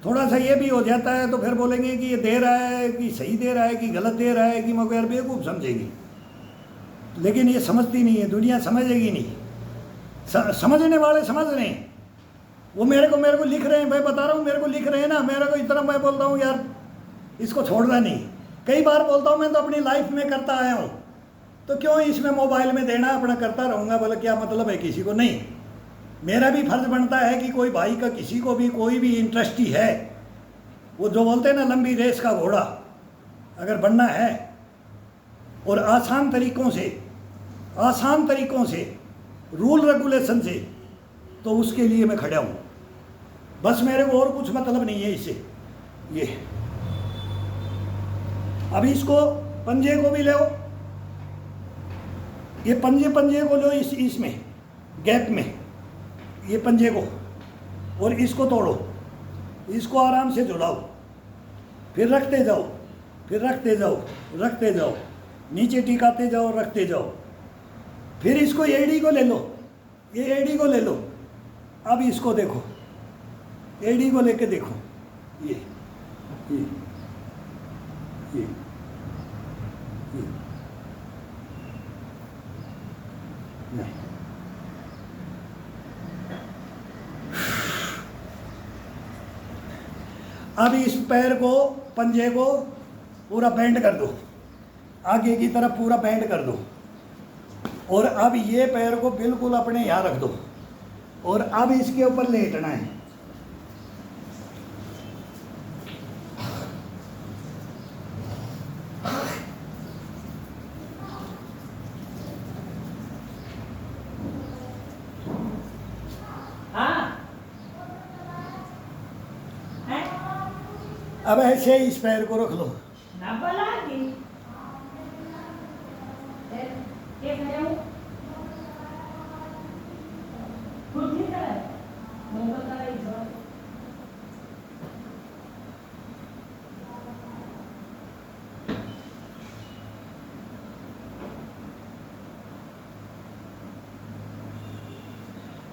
थोड़ा सा ये भी हो जाता है तो फिर बोलेंगे कि ये दे रहा है कि सही दे रहा है कि गलत दे रहा है, कि मैं यार बेवकूफ़ समझेगी। लेकिन ये समझती नहीं है, दुनिया समझेगी नहीं। समझने वाले समझ रहे हैं। वो मेरे को लिख रहे हैं, मैं बता रहा हूँ, मेरे को लिख रहे हैं ना। मेरे को इतना मैं बोलता हूँ यार इसको छोड़ना नहीं। कई बार बोलता हूँ मैं तो अपनी लाइफ में करता आया हूँ, तो क्यों इसमें मोबाइल में देना, अपना करता रहूँगा। बोले क्या मतलब है किसी को। नहीं, मेरा भी फर्ज बनता है कि कोई भाई का किसी को भी कोई भी इंटरेस्ट ही है, वो जो बोलते हैं ना लंबी रेस का घोड़ा अगर बनना है और आसान तरीकों से रूल रेगुलेशन से, तो उसके लिए मैं खड़ा हूँ। बस मेरे को और कुछ मतलब नहीं है इससे। ये अब इसको पंजे को भी ले, ये पंजे को लो, इसमें गैप में ये पंजे को, और इसको तोड़ो, इसको आराम से जुड़ाओ, फिर रखते जाओ, नीचे टिकाते जाओ, रखते जाओ। फिर इसको एड़ी को ले लो, ये एड़ी को ले लो। अब इसको देखो, एड़ी को लेके देखो, ये नहीं। अब इस पैर को, पंजे को पूरा बेंड कर दो, आगे की तरफ पूरा बेंड कर दो। और अब ये पैर को बिल्कुल अपने यहाँ रख दो, और अब इसके ऊपर लेटना है। अब ऐसे इस पैर को रख लो। ना बोलागी ये करूं खुद ही कर मैं बता रही हूं।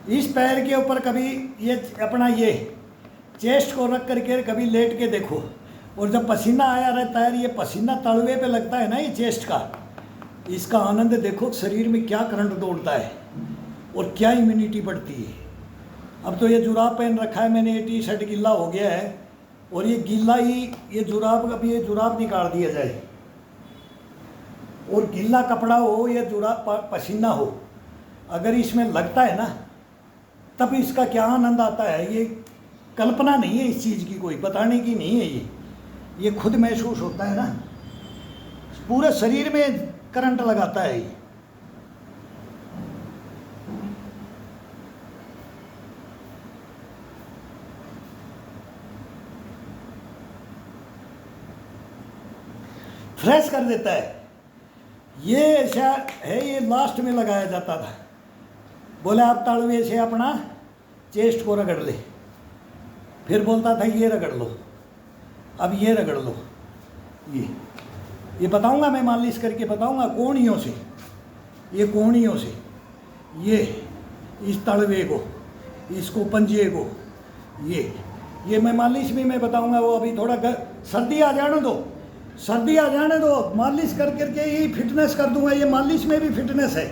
इस पैर के ऊपर कभी ये अपना ये चेस्ट को रख करके कभी लेट के देखो, और जब पसीना आया रहता है, ये पसीना तलवे पे लगता है ना, ये चेस्ट का, इसका आनंद देखो। शरीर में क्या करंट दौड़ता है और क्या इम्यूनिटी बढ़ती है। अब तो ये जुराब पहन रखा है मैंने, ये टी शर्ट गीला हो गया है, और ये गीला ही ये जुराब, कभी ये जुराब निकाल दिया जाए, और गीला कपड़ा हो, ये जुराब पसीना हो, अगर इसमें लगता है ना, तब इसका क्या आनंद आता है। ये कल्पना नहीं है इस चीज़ की, कोई बताने की नहीं है, ये खुद महसूस होता है ना, पूरे शरीर में करंट लगाता है ये। फ्रेश कर देता है। ये ऐसा है, ये लास्ट में लगाया जाता था। बोले आप तालवे से अपना चेस्ट को रगड़ ले, फिर बोलता था ये रगड़ लो, अब ये रगड़ लो। ये बताऊंगा मैं, मालिश करके बताऊंगा कोहनियों से, ये कोहनियों से, ये इस तलवे को, इसको पंजे को, ये मैं मालिश भी मैं बताऊंगा। वो अभी थोड़ा सर्दी आ जाने दो, सर्दी आ जाने दो, मालिश कर करके ही फिटनेस कर दूंगा। ये मालिश में भी फिटनेस है।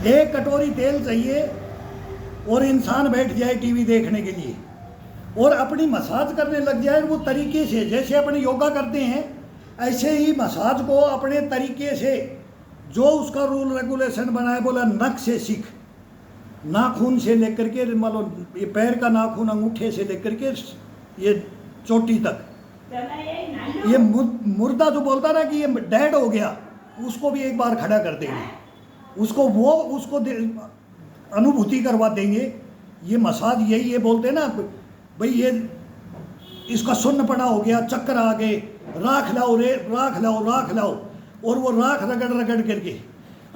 एक कटोरी तेल चाहिए और इंसान बैठ जाए टीवी देखने के लिए और अपनी मसाज करने लग जाए वो तरीके से, जैसे अपने योगा करते हैं ऐसे ही मसाज को अपने तरीके से, जो उसका रूल रेगुलेशन बनाए। बोला नख से सीख, नाखून से लेकर के, मतलब ये पैर का नाखून अंगूठे से लेकर के ये चोटी तक, ये मुर्दा जो बोलता ना कि ये डेड हो गया, उसको भी एक बार खड़ा कर देंगे, उसको अनुभूति करवा देंगे। ये मसाज यही ये बोलते हैं ना भाई, ये इसका सुन्न पड़ा हो गया, चक्कर आ गए, राख लाओ रे, राख लाओ, राख लाओ, और वो राख रगड़ रगड़ करके,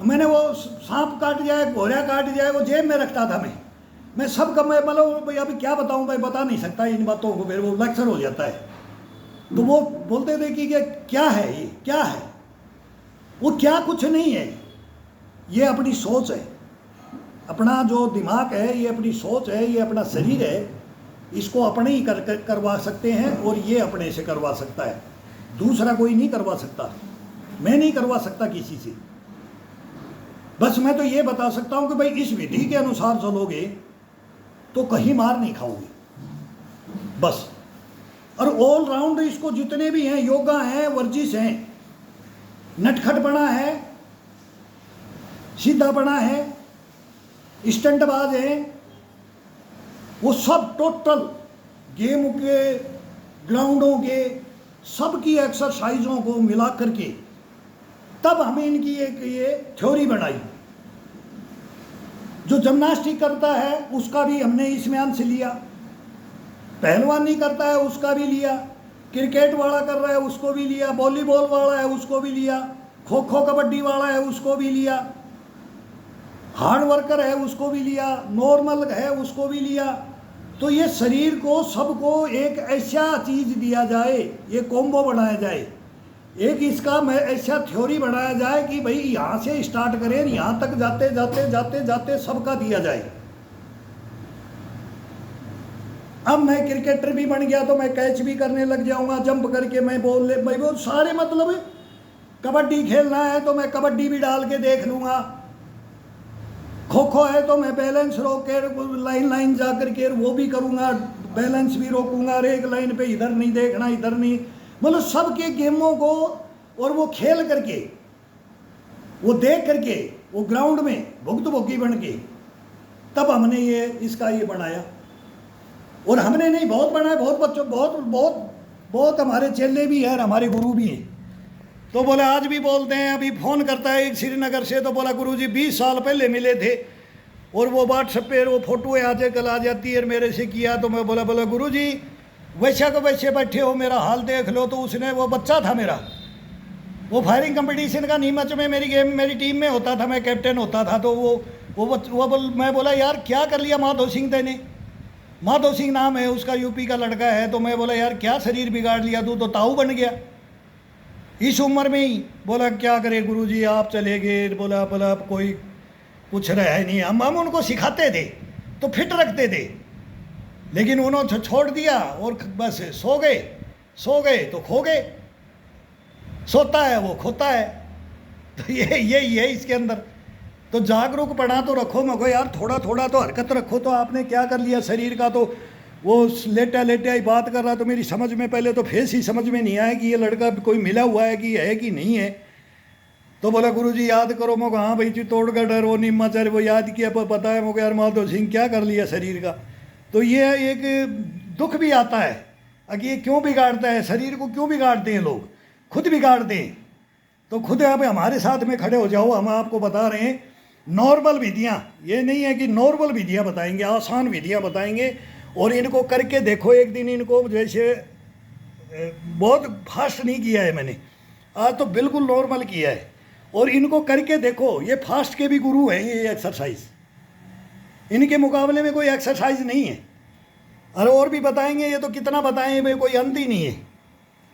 मैंने वो सांप काट जाए, घोड़ा काट जाए, वो जेब में रखता था मैं सब का, मैं मतलब भाई अभी क्या बताऊं भाई, बता नहीं सकता इन बातों को, फिर वो लेक्चर हो जाता है। तो वो बोलते थे कि क्या है ये, क्या है वो, क्या कुछ नहीं है, ये अपनी सोच है, अपना जो दिमाग है, ये अपनी सोच है, ये अपना शरीर है, इसको अपने ही करवा सकते हैं और ये अपने से करवा सकता है, दूसरा कोई नहीं करवा सकता। मैं नहीं करवा सकता किसी से, बस मैं तो ये बता सकता हूं कि भाई इस विधि के अनुसार चलोगे तो कहीं मार नहीं खाओगे बस। और ऑल राउंड इसको जितने भी हैं, योगा हैं, वर्जिश हैं, नटखटपना है, सीधापना है, स्टंटबाज है, वो सब टोटल गेम के, ग्राउंडों के, सबकी एक्सरसाइजों को मिला करके तब हमें इनकी एक ये थ्योरी बनाई। जो जिम्नास्टिक करता है उसका भी हमने इसमें अंश लिया, पहलवानी करता है उसका भी लिया, क्रिकेट वाला कर रहा है उसको भी लिया, वॉलीबॉल वाला है उसको भी लिया, खो खो कबड्डी वाला है उसको भी लिया, हार्ड वर्कर है उसको भी लिया, नॉर्मल है उसको भी लिया। तो ये शरीर को सबको एक ऐसा चीज़ दिया जाए, ये कॉम्बो बनाया जाए, एक इसका मैं ऐसा थ्योरी बनाया जाए कि भाई यहाँ से स्टार्ट करें, यहाँ तक जाते जाते जाते जाते सबका दिया जाए। अब मैं क्रिकेटर भी बन गया तो मैं कैच भी करने लग जाऊंगा, जंप करके मैं बोल सारे, मतलब कबड्डी खेलना है तो मैं कबड्डी भी डाल के देख लूँगा, खो खो है तो मैं बैलेंस रोक के लाइन लाइन जा करके वो भी करूँगा, बैलेंस भी रोकूंगा, एक लाइन पे इधर नहीं देखना, इधर नहीं, मतलब सबके गेमों को, और वो खेल करके, वो देख करके, वो ग्राउंड में भुक्तभोगी बन के, तब हमने ये इसका ये बनाया। और हमने नहीं, बहुत बनाया, बहुत बच्चों, बहुत बहुत बहुत हमारे चेले भी हैं, हमारे गुरु भी हैं। तो बोले आज भी बोलते हैं, अभी फ़ोन करता है एक श्रीनगर से, तो बोला गुरुजी 20 साल पहले मिले थे और वो व्हाट्सएप पे वो फोटो आजकल आ जाती है, मेरे से किया। तो मैं बोला गुरुजी वैसा को वैसे बैठे हो, मेरा हाल देख लो। तो उसने, वो बच्चा था मेरा, वो फायरिंग कंपटीशन का नीमच में मेरी टीम में होता था, मैं कैप्टन होता था। तो मैं बोला यार क्या कर लिया माधव सिंह तेने, माधव सिंह नाम है उसका, यूपी का लड़का है। तो मैं बोला यार क्या शरीर बिगाड़ लिया तू, तो ताऊ बन गया इस उम्र में ही। बोला क्या करे गुरुजी आप चले गए। बोला कोई कुछ रहा नहीं, हम उनको सिखाते थे तो फिट रखते थे, लेकिन उन्होंने छोड़ दिया और बस सो गए तो खो गए, सोता है वो खोता है। तो यही है इसके अंदर। तो जागरूक पढ़ा तो रखो, मैं को यार थोड़ा थोड़ा तो हरकत रखो। तो आपने क्या कर लिया शरीर का, तो वो लेटा ही बात कर रहा, तो मेरी समझ में पहले तो फेस ही समझ में नहीं आया कि ये लड़का कोई मिला हुआ है कि है कि नहीं है। तो बोला गुरुजी याद करो। मैं कहा हाँ भाई तू तोड़ का डर वो निम्माचार्य वो याद किया पर पता है मुझे यार माधव सिंह क्या कर लिया शरीर का। तो ये एक दुख भी आता है कि ये क्यों बिगाड़ता है शरीर को, क्यों बिगाड़ते हैं लोग, खुद बिगाड़ते हैं। तो खुद आप हमारे साथ में खड़े हो जाओ। हम आपको बता रहे हैं नॉर्मल विधियाँ, ये नहीं है कि नॉर्मल विधियाँ बताएंगे, आसान विधियाँ बताएंगे और इनको करके देखो। एक दिन इनको जैसे बहुत फास्ट नहीं किया है मैंने, आज तो बिल्कुल नॉर्मल किया है और इनको करके देखो। ये फास्ट के भी गुरु हैं ये एक्सरसाइज, इनके मुकाबले में कोई एक्सरसाइज नहीं है। अरे और भी बताएंगे, ये तो कितना बताएं भाई, कोई अंत ही नहीं है,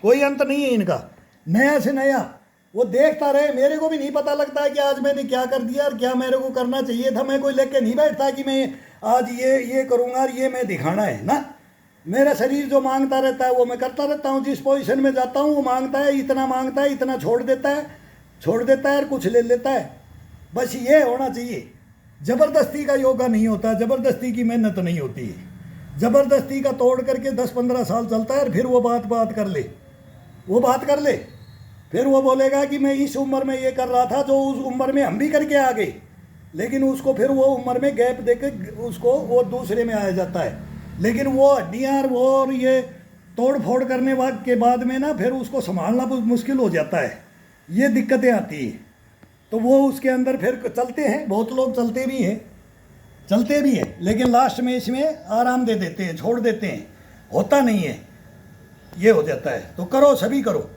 कोई अंत नहीं है इनका। नया से नया वो देखता रहे। मेरे को भी नहीं पता लगता है कि आज मैंने क्या कर दिया और क्या मेरे को करना चाहिए था। मैं कोई लेके नहीं बैठता कि मैं आज ये करूँगा और ये मैं दिखाना है ना। मेरा शरीर जो मांगता रहता है वो मैं करता रहता हूँ। जिस पोजीशन में जाता हूँ वो मांगता है, इतना मांगता है, इतना छोड़ देता है और कुछ ले लेता है। बस ये होना चाहिए। ज़बरदस्ती का योगा नहीं होता, ज़बरदस्ती की मेहनत नहीं होती है। ज़बरदस्ती का तोड़ करके 10-15 साल चलता है और फिर वो बात कर ले, फिर वो बोलेगा कि मैं इस उम्र में ये कर रहा था जो उस उम्र में हम भी करके आ गए, लेकिन उसको फिर वो उम्र में गैप देकर उसको वो दूसरे में आ जाता है। लेकिन वो हड्डियाँ और ये तोड़ फोड़ करने के बाद में ना फिर उसको संभालना मुश्किल हो जाता है, ये दिक्कतें आती हैं। तो वो उसके अंदर फिर चलते हैं, बहुत लोग चलते भी हैं लेकिन लास्ट में इसमें आराम दे देते हैं, छोड़ देते हैं, होता नहीं है, ये हो जाता है। तो करो, सभी करो।